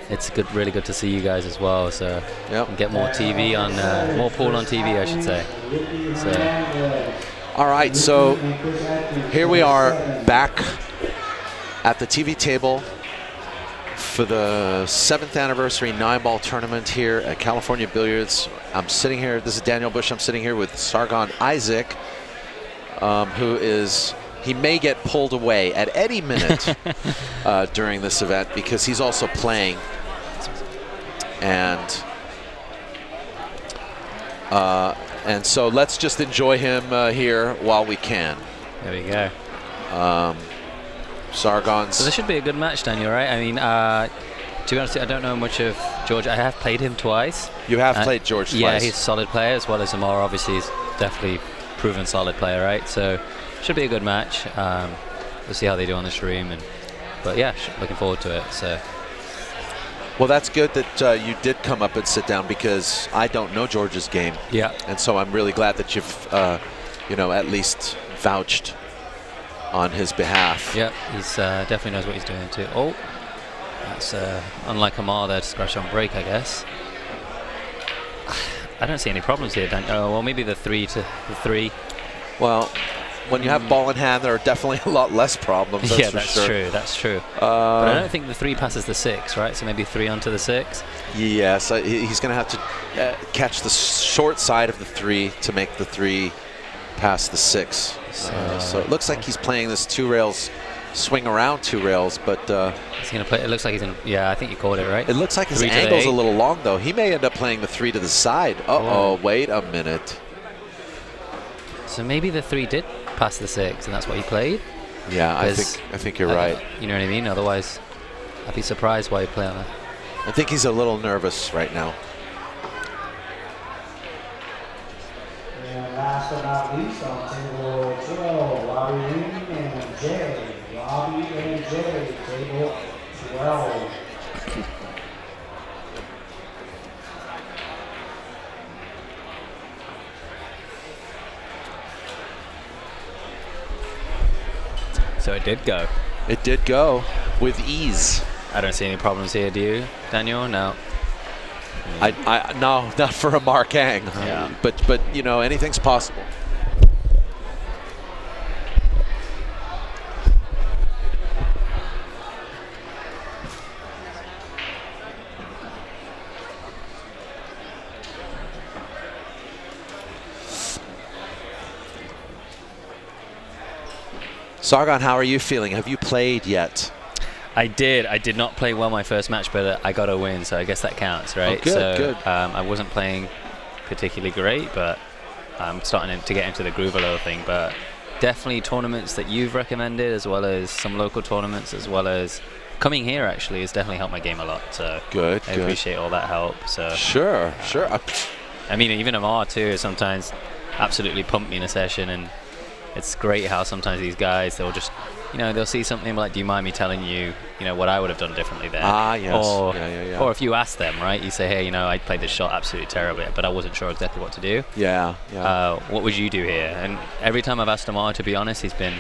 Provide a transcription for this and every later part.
it's good, really good to see you guys as well. So and get more TV on, more pool on TV, I should say. So. All right, so here we are back at the TV table for the 7th anniversary 9-ball tournament here at California Billiards. I'm sitting here, this is Daniel Busch, I'm sitting here with Sargon Isaac, who is, he may get pulled away at any minute during this event because he's also playing. And so let's just enjoy him here while we can. There we go. Sargon's. So this should be a good match, Daniel, right? I mean, to be honest, I don't know much of George. I have played him twice. You have played George twice. Yeah, he's a solid player, as well as Amar. Obviously, he's definitely proven solid player, right? So should be a good match. We'll see how they do on the stream. But yeah, looking forward to it. So. Well, that's good that you did come up and sit down because I don't know George's game. Yeah. And so I'm really glad that you've, you know, at least vouched on his behalf. Yeah, he's definitely knows what he's doing too. Oh, that's unlike Amar there to scratch on break, I guess. I don't see any problems here, Dan. Oh, well, maybe the 3 to the 3. Well, when you have ball in hand, there are definitely a lot less problems. That's yeah, that's true. That's true. But I don't think the 3 passes the 6, right? So maybe 3 onto the 6. Yes, he's going to have to catch the short side of the 3 to make the 3 pass the 6. So it looks like he's playing this 2 rails, swing around 2 rails, but he's going to play. It looks like he's in. Yeah, I think you called it right. It looks like his angle's a little long though. He may end up playing the 3 to the side. Uh-oh, wait a minute. So maybe the 3 did pass the 6, and that's what he played. Yeah, I think you're right. You know what I mean? Otherwise, I'd be surprised why he played on that. I think he's a little nervous right now. And last but not least, on table 12, Robbie and Jay. Robbie and Jay, table 12. So it did go. It did go with ease. I don't see any problems here, do you, Daniel? No. No, not for Amar Kang. Yeah. But you know, anything's possible. Sargon, how are you feeling? Have you played yet? I did. I did not play well my first match, but I got a win, so I guess that counts, right? Oh, good, good. I wasn't playing particularly great, but I'm starting to get into the groove a little thing. But definitely tournaments that you've recommended, as well as some local tournaments, as well as coming here actually has definitely helped my game a lot. So good. I appreciate all that help. So sure. I mean, even Amar too sometimes absolutely pumped me in a session, and it's great how sometimes these guys, they'll just, you know, they'll see something like, do you mind me telling you, you know, what I would have done differently there? Ah, yes. Or if you ask them, right, you say, hey, you know, I played this shot absolutely terribly, but I wasn't sure exactly what to do. Yeah. What would you do here? And every time I've asked Amar, to be honest, he's been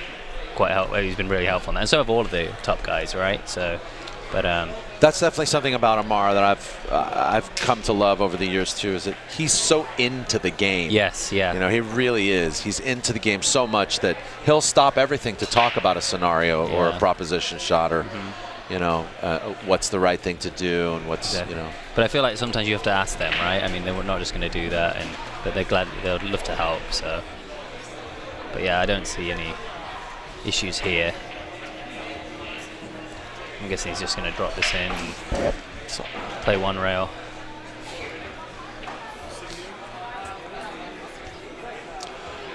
quite helpful. He's been really helpful on that. And so have all of the top guys, right? So, but that's definitely something about Amar that I've come to love over the years too, is that he's so into the game. Yes, yeah. You know, he really is. He's into the game so much that he'll stop everything to talk about a scenario or a proposition shot or, you know, what's the right thing to do and what's, you know. But I feel like sometimes you have to ask them, right? I mean, they're not just going to do that, but they're glad, they'll love to help. So, but yeah, I don't see any issues here. I'm guessing he's just going to drop this in and play 1 rail.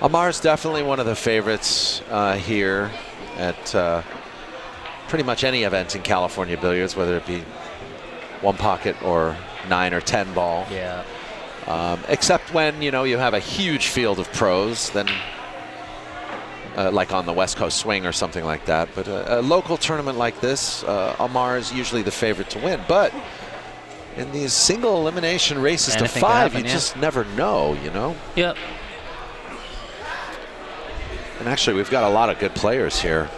Amar's definitely one of the favorites here at pretty much any event in California Billiards, whether it be 1 pocket or 9 or 10 ball. Yeah. Except when, you know, you have a huge field of pros, then like on the West Coast Swing or something like that. But a local tournament like this, Amar is usually the favorite to win. But in these single elimination races to 5, you just never know, you know? Yep. And actually, we've got a lot of good players here.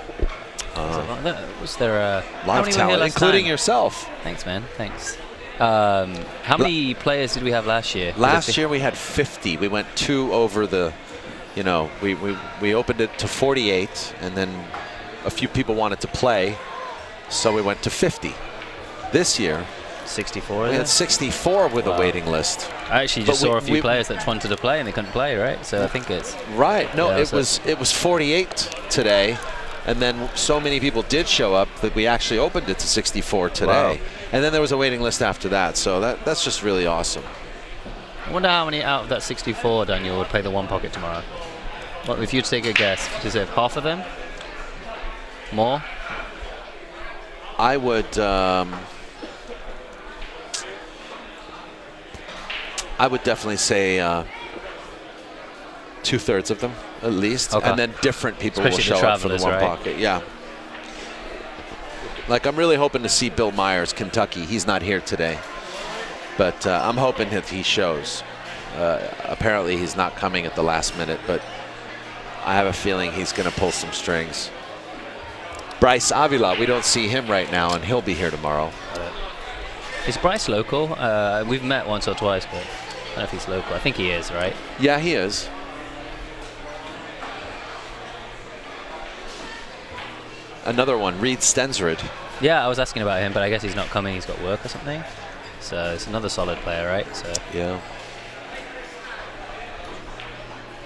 Was there a lot of talent, including yourself. Thanks, man. Thanks. How many players did we have last year? Last year we had 50. We went 2 over the, you know, we opened it to 48, and then a few people wanted to play, so we went to 50. This year, 64. We had 64 with a waiting list. I actually just saw a few players that wanted to play and they couldn't play, right? So I think it's right. No, it was 48 today, and then so many people did show up that we actually opened it to 64 today. Wow. And then there was a waiting list after that. So that's just really awesome. I wonder how many out of that 64, Daniel, would play the one pocket tomorrow. What if you'd take a guess? Is it half of them? More? I would. I would definitely say 2/3 of them, at least. Okay. And then different people will show up for the one pocket. Yeah. Like, I'm really hoping to see Bill Myers, Kentucky. He's not here today. But I'm hoping that he shows. Apparently, he's not coming at the last minute, but I have a feeling he's going to pull some strings. Bryce Avila, we don't see him right now, and he'll be here tomorrow. Is Bryce local? We've met once or twice, but I don't know if he's local. I think he is, right? Yeah, he is. Another one, Reed Stensrud. Yeah, I was asking about him, but I guess he's not coming. He's got work or something. So it's another solid player, right? So yeah.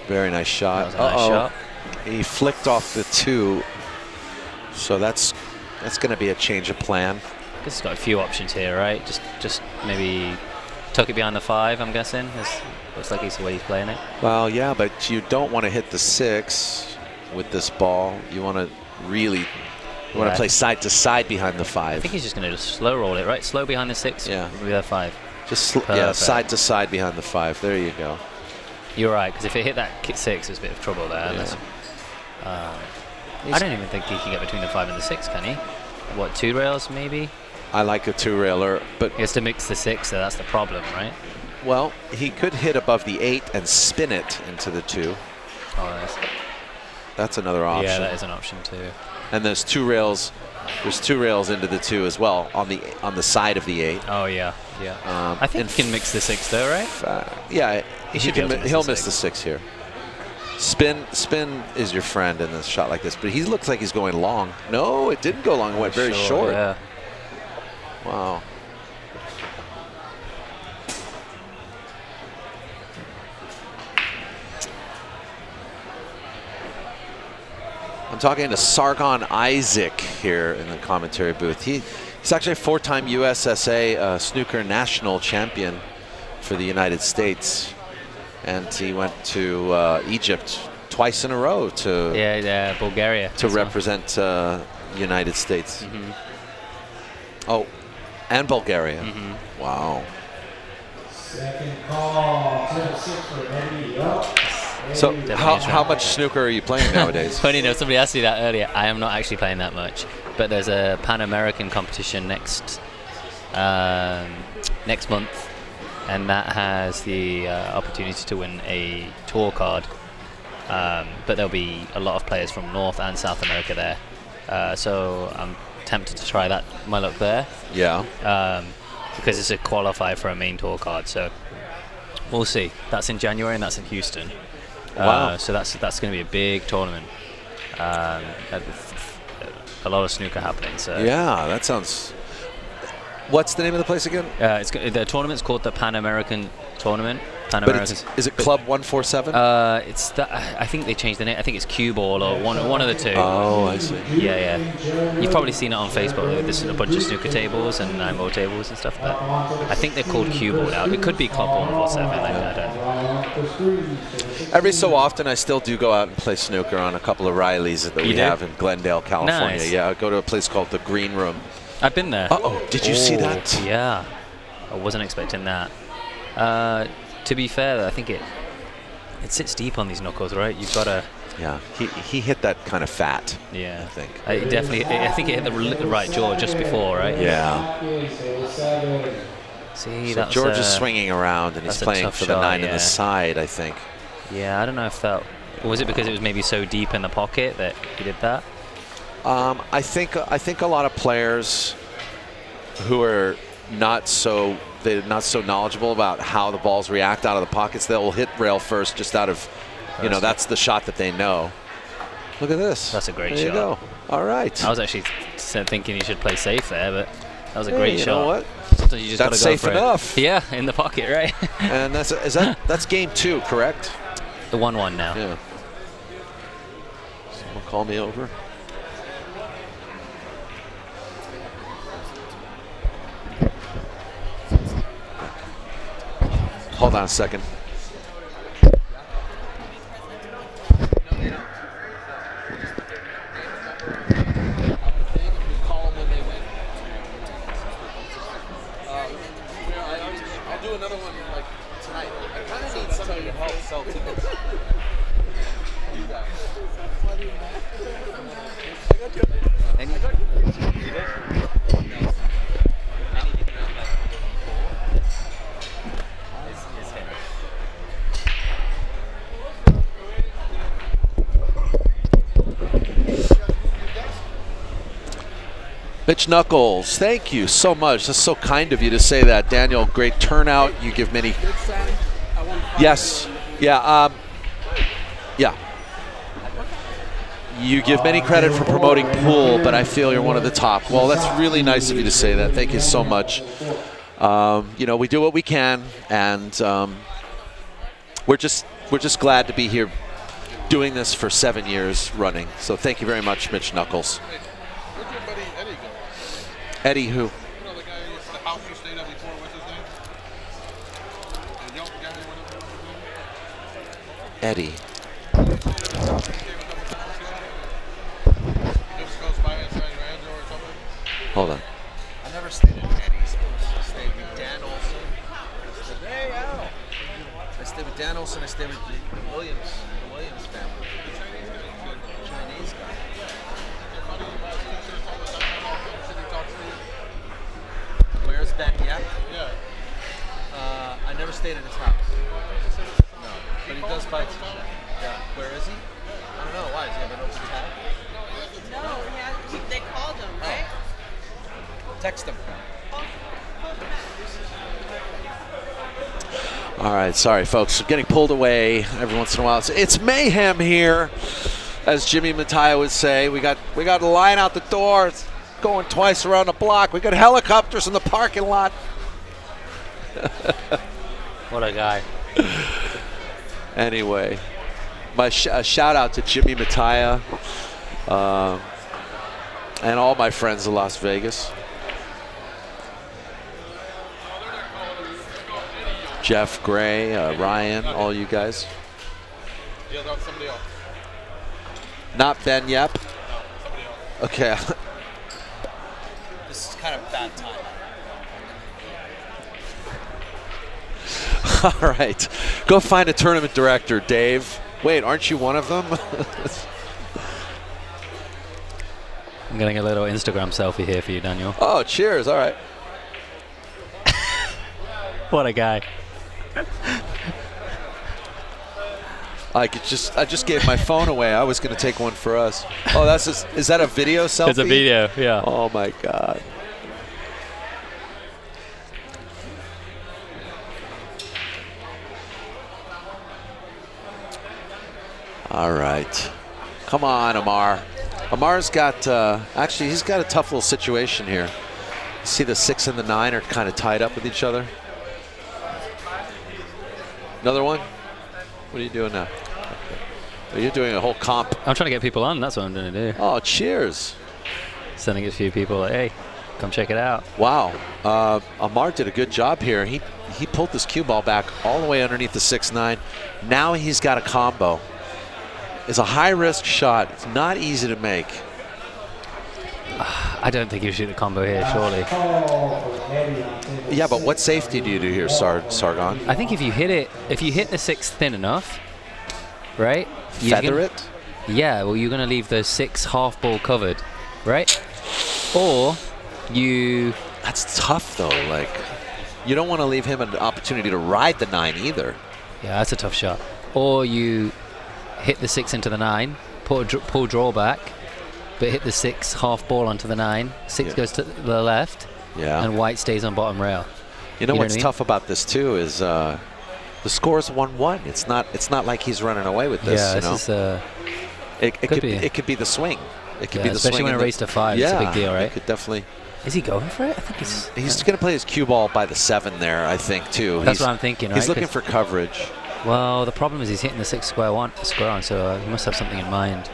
Very nice shot. That was a nice shot. He flicked off the 2. So that's going to be a change of plan. I guess he's got a few options here, right? Just maybe tuck it behind the 5, I'm guessing. Looks like he's the way he's playing it. Well, yeah, but you don't want to hit the 6 with this ball. You want to really want to play side to side behind the 5. I think he's just going to just slow roll it, right? Slow behind the 6 with a 5. Just side to side behind the 5. There you go. You're right, because if it hit that 6, there's a bit of trouble there. Yeah. I don't even think he can get between the 5 and the 6, can he? What, 2 rails maybe? I like a 2-railer, but he has to mix the 6, so that's the problem, right? Well, he could hit above the 8 and spin it into the 2. Oh, nice. That's another option. Yeah, that is an option too. And there's 2 rails. There's 2 rails into the 2 as well on the side of the 8. Oh yeah, yeah. I think he can mix the 6 though, right? Yeah, he'll miss the 6 here. Spin is your friend in a shot like this, but he looks like he's going long. No, it didn't go long. It went very short. Yeah. Wow. I'm talking to Sargon Isaac here in the commentary booth. He's actually a 4-time USSA snooker national champion for the United States. And he went to Egypt twice in a row to Bulgaria to represent the United States. Mm-hmm. Oh, and Bulgaria. Mm-hmm. Wow. Second call, 10-6 for Eddie up. So how much snooker are you playing nowadays? Funny enough, somebody asked me that earlier. I am not actually playing that much, but there's a Pan American competition next month, and that has the opportunity to win a tour card. But there'll be a lot of players from North and South America there, so I'm tempted to try my luck there. Yeah. Because it's a qualifier for a main tour card, so we'll see. That's in January, and that's in Houston. Wow. So that's going to be a big tournament. A lot of snooker happening. So yeah, that sounds. What's the name of the place again? The tournament's called the Pan American Tournament. But is it Club 147? I think they changed the name. I think it's Cue Ball or one of the 2. Oh, I see. Yeah. You've probably seen it on Facebook. There's a bunch of snooker tables and 9-ball tables and stuff. But I think they're called Cue Ball now. It could be Club 147. I don't know. Every so often, I still do go out and play snooker on a couple of Rileys that we have in Glendale, California. Nice. Yeah, I go to a place called the Green Room. I've been there. Uh-oh, did you see that? Yeah, I wasn't expecting that. To be fair, I think it sits deep on these knuckles, right? You've got to. Yeah, he hit that kind of fat. Yeah, I think. I think it hit the right jaw just before, right? Yeah. See, so George is swinging around and he's playing for the 9 in the side, I think. Yeah, I don't know if that was it because it was maybe so deep in the pocket that he did that. I think a lot of players who are not so knowledgeable about how the balls react out of the pockets, they'll hit rail first just out of, you know, that's the shot that they know. Look at this. That's a great there shot. You go. All right. I was actually thinking you should play safe there, but that was a great shot. You know what? Sometimes you just that's gotta go safe for enough. It. Yeah, in the pocket, right? And that's game 2, correct? The 1-1 now. Yeah. Someone call me over. Hold on a second. I'll do another one like tonight. I kind of need some of your help sell tickets. Mitch Knuckles, thank you so much. That's so kind of you to say that, Daniel. Great turnout. You give many. Yes. Yeah. Yeah. You give many credit for promoting pool, but I feel you're one of the top. Well, that's really nice of you to say that. Thank you so much. You know, we do what we can, and we're just glad to be here doing this for 7 years running. So thank you very much, Mitch Knuckles. Where'd your buddy Eddie go? Eddie who? You know the guy who the house you stayed at before, what's his name? The young guy, whatever his name is? Eddie. Just goes by inside Rancho or something? Hold on. I never stayed at Eddie's. I stayed with Dan Olson. Hey, Al. I stayed with Dan Olson. I stayed with the Williams family. The Chinese guy. Where's Ben Yep? Yeah. I never stayed at his house. No. But he does buy t-shirts. Yeah. Where is he? I don't know. Why? Does he have an open tab? No, they called him, right? Text him. All right, sorry, folks. We're getting pulled away every once in a while. It's mayhem here, as Jimmy Mattia would say. We got a line out the door. It's going twice around the block. We got helicopters in the parking lot. What a guy. Anyway, my shout out to Jimmy Mattia and all my friends in Las Vegas. Jeff, Gray, Ryan, all you guys. Yeah, that's somebody else. Not Ben Yep. No, somebody else. Okay. This is kind of bad time. All right. Go find a tournament director, Dave. Wait, aren't you one of them? I'm getting a little Instagram selfie here for you, Daniel. Oh, cheers. All right. What a guy. I just gave my phone away. I was going to take one for us. Oh, is that a video selfie? It's a video, yeah. Oh my God. All right. Come on, Amar. Amar's got, actually, he's got a tough little situation here. See the 6 and the 9 are kind of tied up with each other. Another one? What are you doing now? Okay. Oh, you're doing a whole comp. I'm trying to get people on. That's what I'm going to do. Oh, cheers. Sending a few people like, hey, come check it out. Wow. Amar did a good job here. He pulled this cue ball back all the way underneath the 6-9. Now he's got a combo. It's a high-risk shot. It's not easy to make. I don't think you shoot a combo here, surely. Yeah, but what safety do you do here, Sargon? I think if you hit the 6 thin enough, right? Feather it? Yeah, well, you're going to leave the 6 half ball covered, right? Or you... That's tough, though. Like, you don't want to leave him an opportunity to ride the 9 either. Yeah, that's a tough shot. Or you hit the 6 into the 9, pull draw back, but hit the 6 half ball onto the 9. 6 goes to the left, and white stays on bottom rail. You know what's tough about this too is the score is 1-1. It's not like he's running away with this. Yeah, you know? this is, it could be the swing. It could be the especially swing when it raced to 5. It's a big deal, right? It could definitely. Is he going for it? I think he's going to play his cue ball by the 7 there, I think, too. That's what I'm thinking, right? He's looking for coverage. Well, the problem is he's hitting the 6 square on, so he must have something in mind.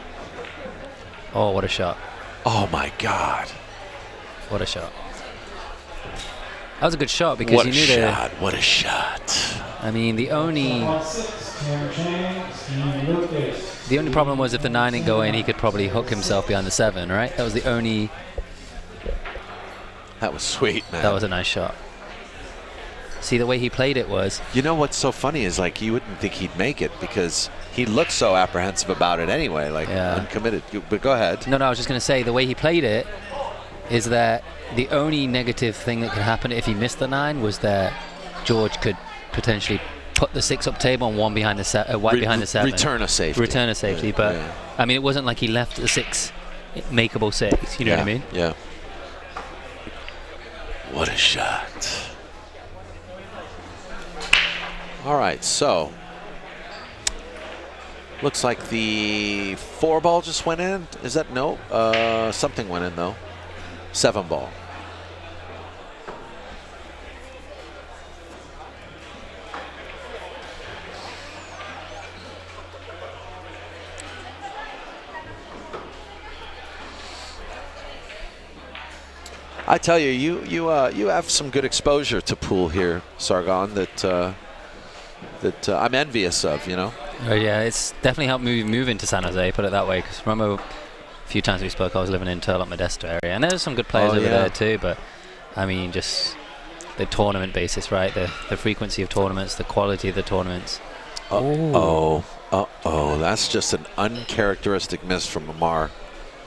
Oh, what a shot. Oh, my God. What a shot. That was a good shot because you knew What a shot. I mean, the only problem was if the 9 didn't go in, he could probably hook himself behind the 7, right? That was the only... That was sweet, man. That was a nice shot. See, the way he played it was... You know what's so funny is, like, you wouldn't think he'd make it because he looked so apprehensive about it anyway, like uncommitted. But go ahead. No, I was just going to say, the way he played it is that the only negative thing that could happen if he missed the 9 was that George could potentially put the 6 up table and one behind the white behind the 7. Return a safety. But, I mean, it wasn't like he left the 6 makeable 6, you know what I mean? Yeah. What a shot. All right, so looks like the 4 ball just went in. Is that no? Something went in though. 7 ball. I tell you, you have some good exposure to pool here, Sargon. That I'm envious of. You know. Oh yeah, it's definitely helped me move into San Jose. Put it that way, because remember a few times we spoke, I was living in Turlock Modesto area, and there's some good players over there too. But I mean, just the tournament basis, right? The frequency of tournaments, the quality of the tournaments. That's just an uncharacteristic miss from Amar.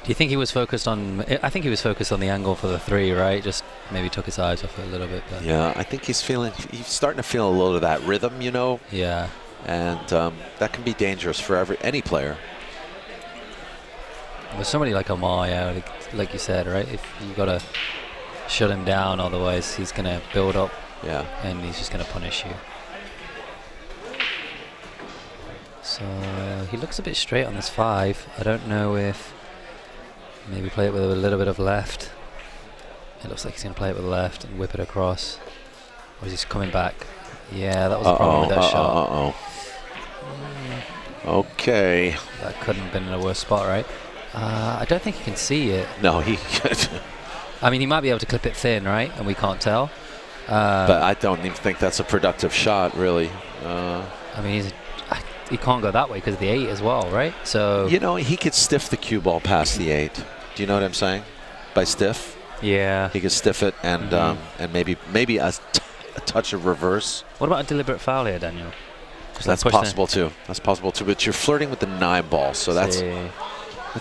Do you think he was focused on... I think he was focused on the angle for the 3, right? Just maybe took his eyes off it a little bit. But yeah, I think he's starting to feel a little of that rhythm, you know? Yeah. And that can be dangerous for any player. With somebody like Amar, yeah, like you said, right? If you got to shut him down, otherwise he's going to build up. Yeah. And he's just going to punish you. So he looks a bit straight on this 5. I don't know if... Maybe play it with a little bit of left. It looks like he's going to play it with left and whip it across. Or is he coming back? Yeah, that was the problem with that shot. Okay. That couldn't have been in a worse spot, right? I don't think he can see it. No, he could. I mean, he might be able to clip it thin, right? And we can't tell. But I don't even think that's a productive shot, really. I mean, he can't go that way because of the 8 as well, right? So you know, he could stiff the cue ball past the 8. Do you know what I'm saying? By stiff? Yeah. He could stiff it and maybe a touch of reverse. What about a deliberate foul here, Daniel? That's possible too. That's possible too. But you're flirting with the 9 ball, so that's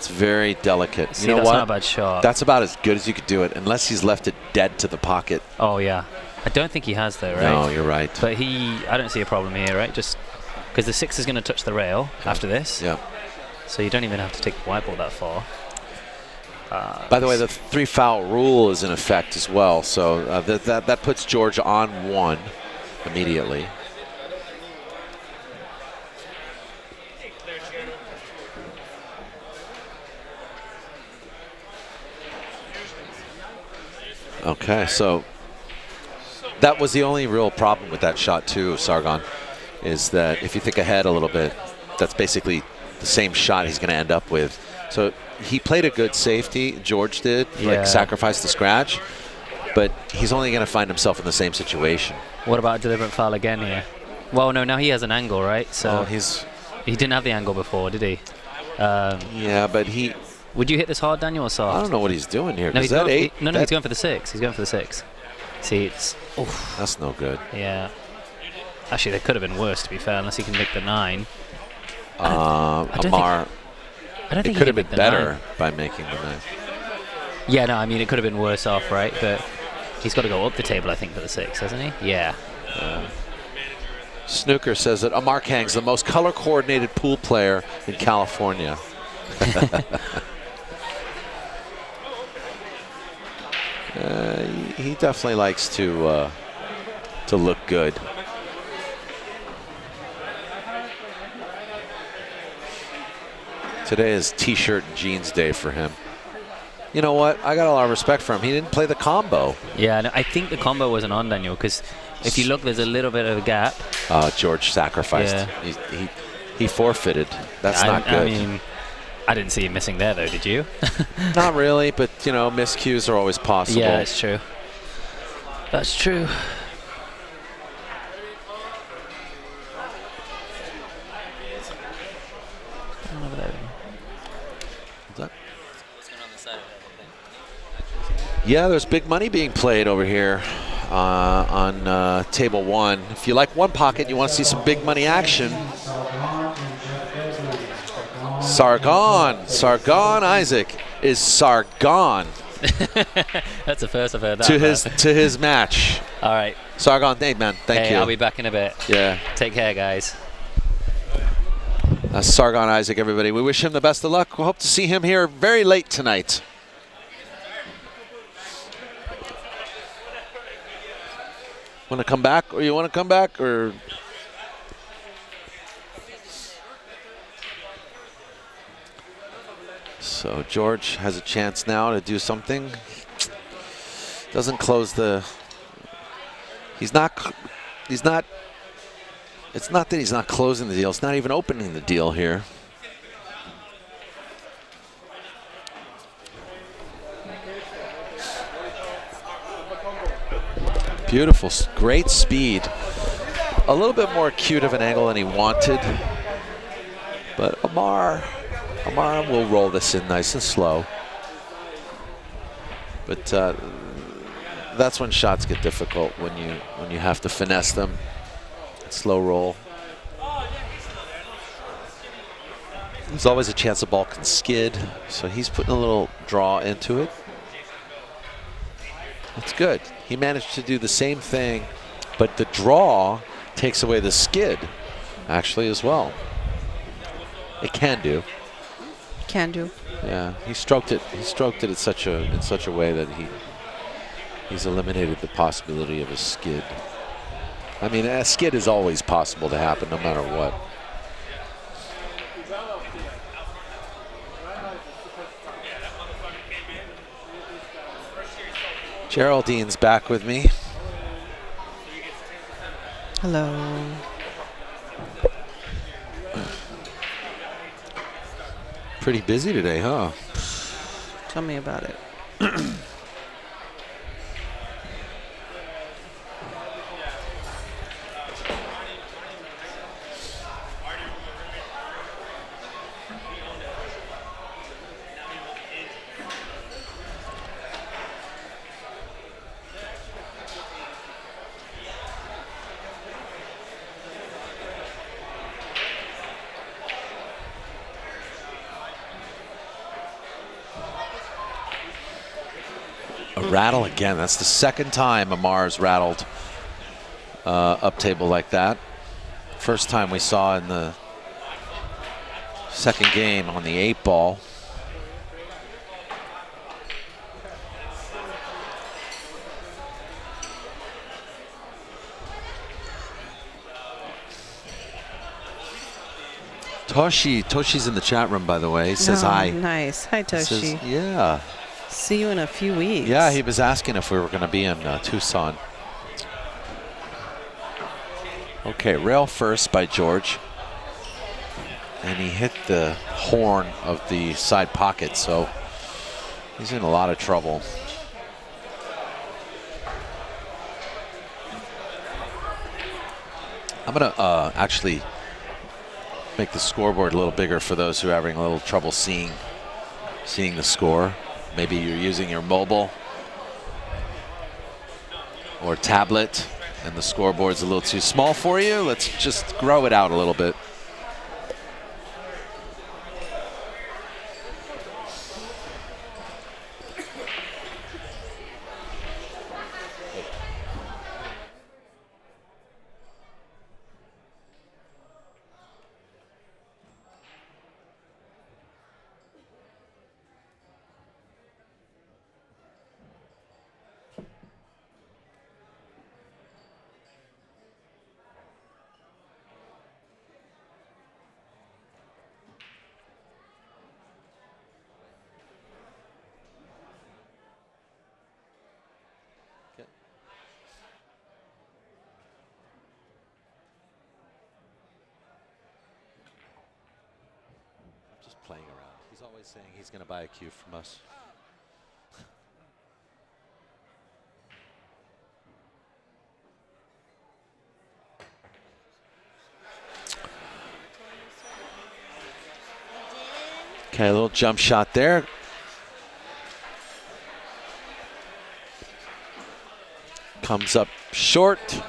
very delicate. See, you know that's what? not a bad shot. That's about as good as you could do it, unless he's left it dead to the pocket. Oh yeah. I don't think he has though, right? No, you're right. But I don't see a problem here, right? Just because the 6 is going to touch the rail after this. Yeah. So you don't even have to take the white ball that far. By the way, the 3 foul rule is in effect as well, so that puts George on 1 immediately. Okay, so that was the only real problem with that shot too, Sargon, is that if you think ahead a little bit, that's basically the same shot he's going to end up with. So he played a good safety, George did, like sacrificed the scratch, but he's only going to find himself in the same situation. What about a deliberate foul again here? Well, no, now he has an angle, right? So he didn't have the angle before, did he? Yeah, but he... Would you hit this hard, Daniel, or soft? I don't know what he's doing here. No, he's that going, 8? He's going for the 6. He's going for the 6. See, it's... Oof. That's no good. Yeah. Actually, they could have been worse, to be fair, unless he can make the 9. Amar... I don't think it could have been better by making the 9. Yeah, no, I mean, it could have been worse off, right? But he's got to go up the table, I think, for the 6, hasn't he? Yeah. Snooker says that Amar Kang's the most color-coordinated pool player in California. He definitely likes to look good. Today is t-shirt and jeans day for him. You know what? I got a lot of respect for him. He didn't play the combo. Yeah, no, I think the combo wasn't on, Daniel, because if you look, there's a little bit of a gap. George sacrificed. Yeah. He forfeited. That's not good. I mean, I didn't see him missing there, though, did you? Not really, but, you know, miscues are always possible. Yeah, it's true. That's true. Over there. What's that? Yeah, there's big money being played over here on table 1. If you like one pocket, you want to see some big money action. Sargon Isaac is Sargon. That's the first I've heard that. To his match. All right. Sargon, hey man, thank you. I'll be back in a bit. Yeah. Take care, guys. That's Sargon Isaac, everybody. We wish him the best of luck. We hope to see him here very late tonight. Want to come back, or you want to come back, or? So George has a chance now to do something. Doesn't close the. He's not. It's not that he's not closing the deal. It's not even opening the deal here. Beautiful, great speed. A little bit more acute of an angle than he wanted. But Amar will roll this in nice and slow. But that's when shots get difficult, when you have to finesse them. Slow roll. There's always a chance the ball can skid, so he's putting a little draw into it. That's good. He managed to do the same thing, but the draw takes away the skid, actually, as well. It can do. Can do. Yeah, he stroked it. He stroked it in such a way that he's eliminated the possibility of a skid. I mean, a skid is always possible to happen, no matter what. Geraldine's back with me. Hello. Pretty busy today, huh? Tell me about it. Rattle again. That's the second time Amar's rattled up table like that. First time we saw in the second game on the 8-ball. Toshi's in the chat room, by the way. He says hi. Nice. Hi, Toshi. Says, yeah. See you in a few weeks. Yeah, he was asking if we were going to be in Tucson. Okay, rail first by George. And he hit the horn of the side pocket, so he's in a lot of trouble. I'm going to actually make the scoreboard a little bigger for those who are having a little trouble seeing the score. Maybe you're using your mobile or tablet and the scoreboard's a little too small for you. Let's just grow it out a little bit. He's always saying he's going to buy a cue from us. Okay, a little jump shot there. Comes up short.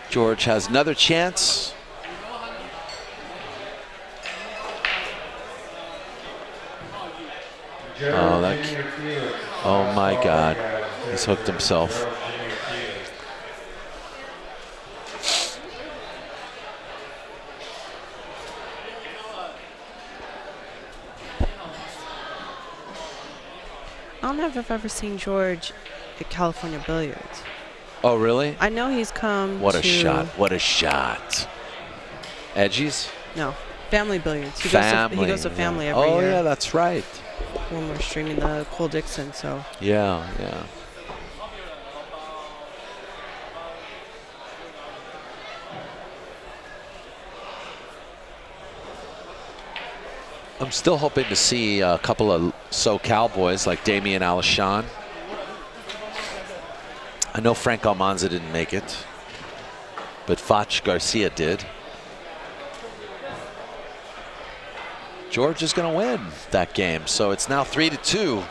George has another chance. Oh my God, he's hooked himself. I don't know if I've ever seen George at California Billiards. Oh, really? I know he's come What to... a shot. What a shot. Edgies? No, Family Billiards. He goes to Family every year. Oh, yeah, that's right. When we're streaming the Cole Dixon, so... Yeah, yeah. I'm still hoping to see a couple of SoCal boys like Damian Alashon. I know Frank Almanza didn't make it, but Fach Garcia did. George is going to win that game, so it's now 3-2.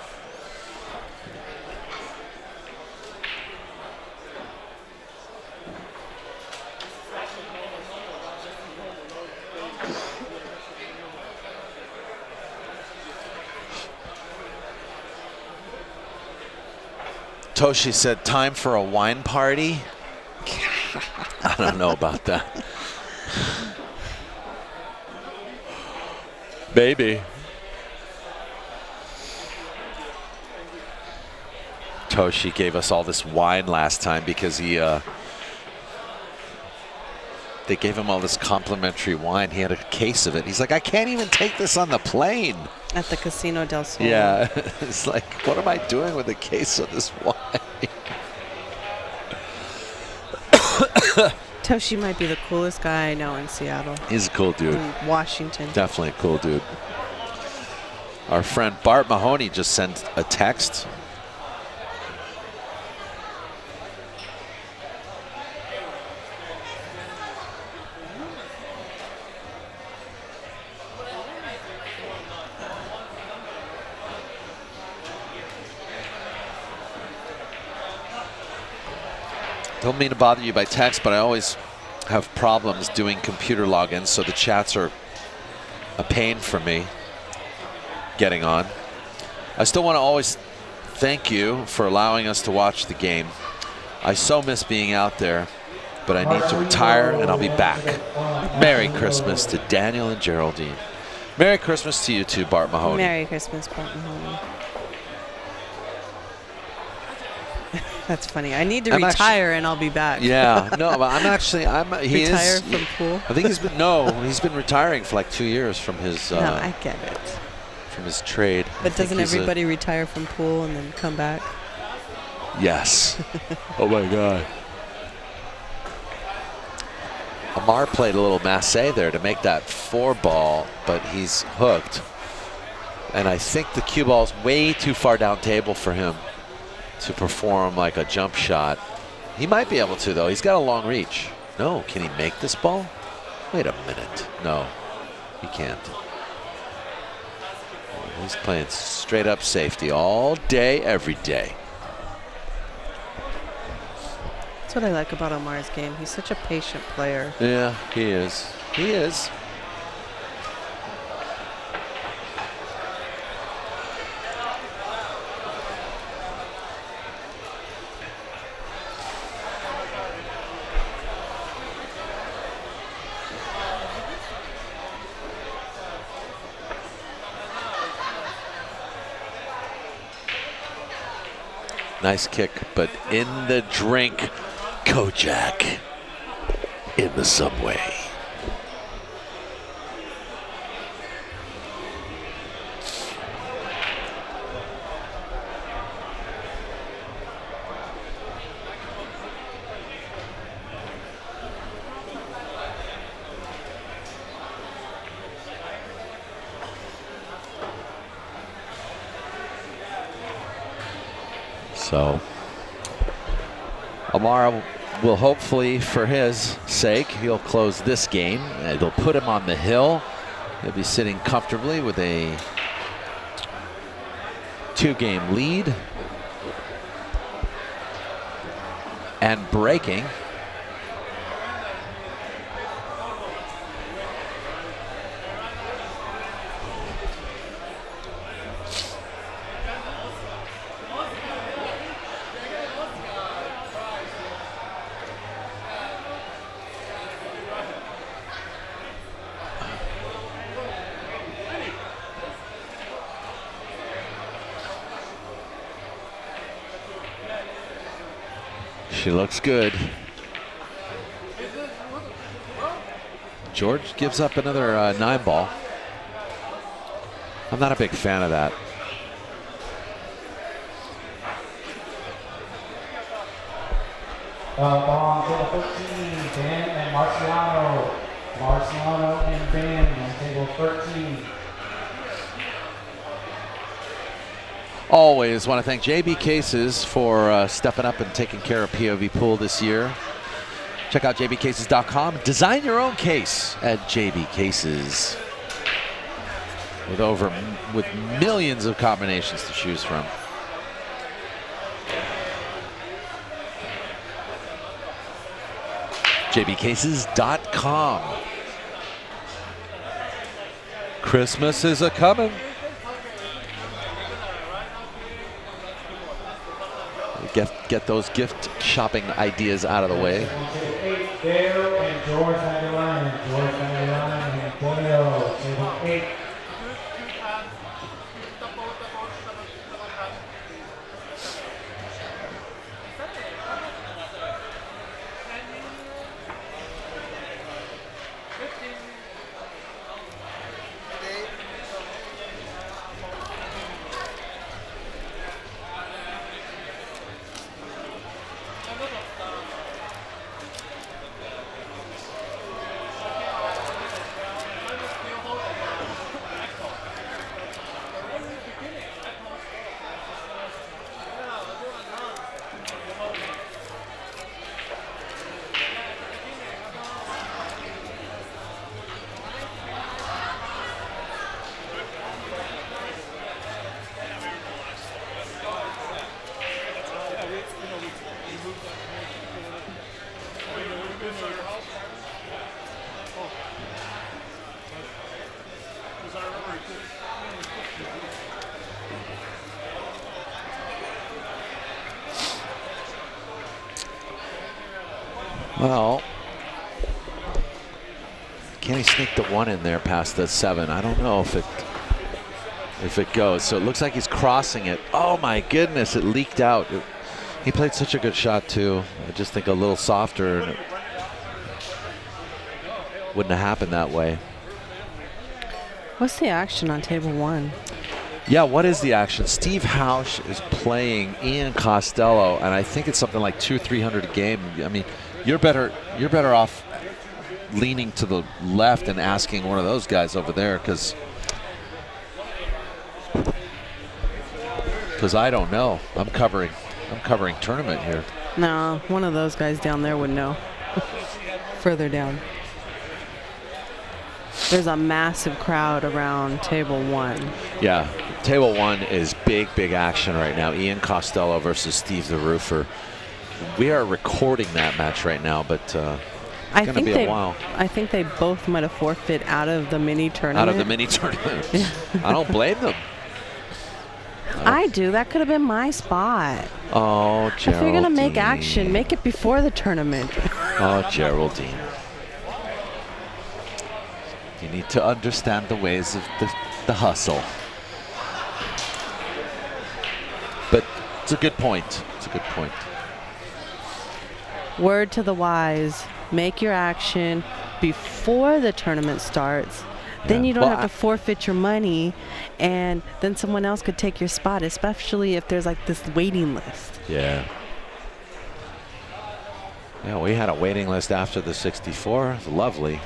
Toshi said, time for a wine party. I don't know about that. Maybe. Toshi gave us all this wine last time because he, they gave him all this complimentary wine. He had a case of it. He's like, I can't even take this on the plane. At the Casino del Sol. Yeah, it's like, what am I doing with a case of this wine? Toshi might be the coolest guy I know in Seattle. He's a cool dude. In Washington. Definitely a cool dude. Our friend Bart Mahoney just sent a text. Don't mean to bother you by text, but I always have problems doing computer logins, so the chats are a pain for me getting on. I still want to always thank you for allowing us to watch the game. I so miss being out there, but I need to retire and I'll be back. Merry Christmas to Daniel and Geraldine. Merry Christmas to you too, Bart Mahoney. Merry Christmas, Bart Mahoney. That's funny. I need to retire and I'll be back. Yeah, no, but he retire from pool. I think he's been retiring for like 2 years from his. No, I get it. From his trade. But doesn't everybody retire from pool and then come back? Yes. Oh my God. Amar played a little masse there to make that 4-ball, but he's hooked. And I think the cue ball's way too far down table for him to perform like a jump shot. He might be able to, though. He's got a long reach. No, can he make this ball? Wait a minute. No, he can't. He's playing straight up safety all day, every day. That's what I like about Amar's game. He's such a patient player. Yeah, he is. He is. Nice kick, but in the drink, Kojak in the subway. So Amar will hopefully, for his sake, he'll close this game. It'll put him on the hill. He'll be sitting comfortably with a 2-game lead. And breaking. She looks good. George gives up another 9-ball. I'm not a big fan of that. On table 13, Ben and Marciano. Marciano and Ben on table 13. Always want to thank JB Cases for stepping up and taking care of POV Pool this year. Check out jbcases.com. Design your own case at JB Cases. With millions of combinations to choose from. jbcases.com. Christmas is a-coming. Get those gift shopping ideas out of the way. Dale and George Anderline. George Anderline and Dale. Table 8. Well, can he sneak the 1 in there past the 7? I don't know if it goes. So it looks like he's crossing it. Oh my goodness, it leaked out. He played such a good shot too. I just think a little softer and it wouldn't have happened that way. What's the action on table 1? Yeah, what is the action? Steve Hausch is playing Ian Costello, and I think it's something like 200-300 a game. I mean, you're better off leaning to the left and asking one of those guys over there, because I don't know. I'm covering tournament here. No, one of those guys down there would know. Further down. There's a massive crowd around table 1. Yeah, table 1 is big action right now. Ian Costello versus Steve the Roofer. We are recording that match right now, but it's going to be a while. I think they both might have forfeit out of the mini tournament. Out of the mini tournament. I don't blame them. I do. That could have been my spot. Oh, Geraldine. If you're going to make action, make it before the tournament. Oh, Geraldine. You need to understand the ways of the hustle. But it's a good point. It's a good point. Word to the wise. Make your action before the tournament starts. Then you don't have to forfeit your money, and then someone else could take your spot, especially if there's like this waiting list. Yeah. Yeah, we had a waiting list after the 64. It's lovely.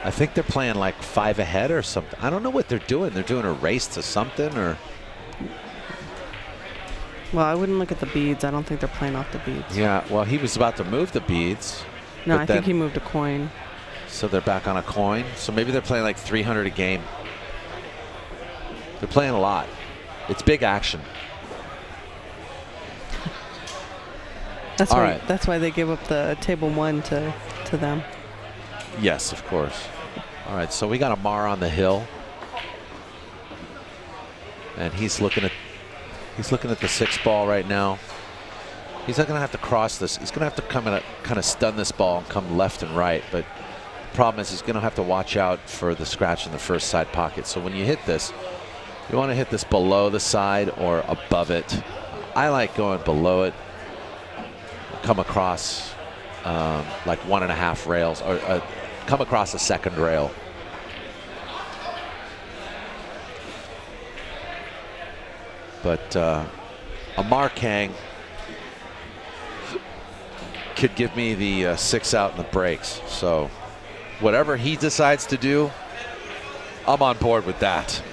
I think they're playing like 5 ahead or something. I don't know what they're doing. They're doing a race to something or. Well, I wouldn't look at the beads. I don't think they're playing off the beads. Yeah, well, he was about to move the beads. No, I think he moved a coin. So they're back on a coin. So maybe they're playing like 300 a game. They're playing a lot. It's big action. That's why. Right. That's why they give up the table 1 to them. Yes, of course. All right, so we got Amar on the hill, and he's looking at the 6 ball right now. He's not going to have to cross this. He's going to have to come in, kind of stun this ball and come left and right. But the problem is he's going to have to watch out for the scratch in the first side pocket. So when you hit this, you want to hit this below the side or above it. I like going below it, come across like 1.5 rails, or come across a second rail. But Amar Kang could give me the 6 out in the breaks. So whatever he decides to do, I'm on board with that.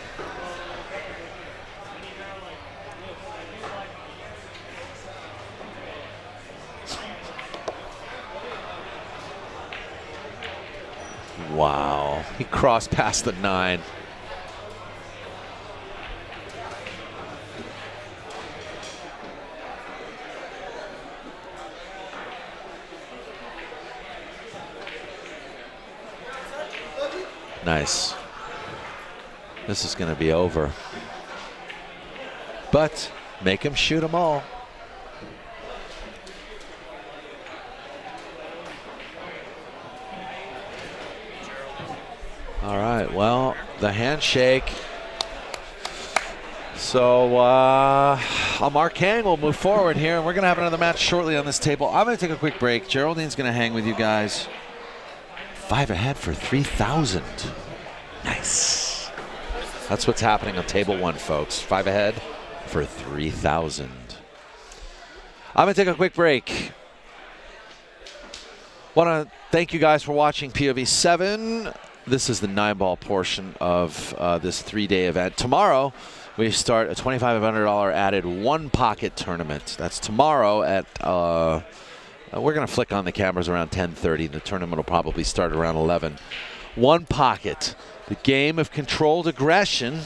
Wow, he crossed past the 9. Nice. This is going to be over. But make him shoot them all. All right, well, the handshake. So Amar Kang will move forward here, and we're going to have another match shortly on this table. I'm going to take a quick break. Geraldine's going to hang with you guys. 5 ahead for 3,000. Nice. That's what's happening on table 1, folks. 5 ahead for 3,000. I'm going to take a quick break. Want to thank you guys for watching POV7. This is the 9-ball portion of this 3-day event. Tomorrow, we start a $2,500 added 1-pocket tournament. That's tomorrow at, we're going to flick on the cameras around 10:30. The tournament will probably start around 11. 1 pocket, the game of controlled aggression.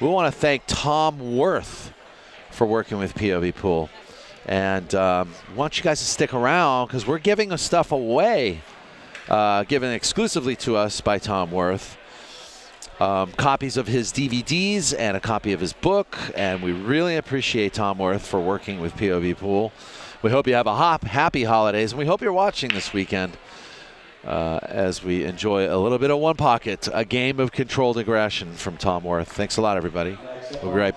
We want to thank Tom Worth for working with POV Pool. And want you guys to stick around because we're giving the stuff away. Given exclusively to us by Tom Worth. Copies of his DVDs and a copy of his book. And we really appreciate Tom Worth for working with POV Pool. We hope you have a happy holidays. And we hope you're watching this weekend as we enjoy a little bit of 1 pocket, a game of controlled aggression from Tom Worth. Thanks a lot, everybody. We'll be right back.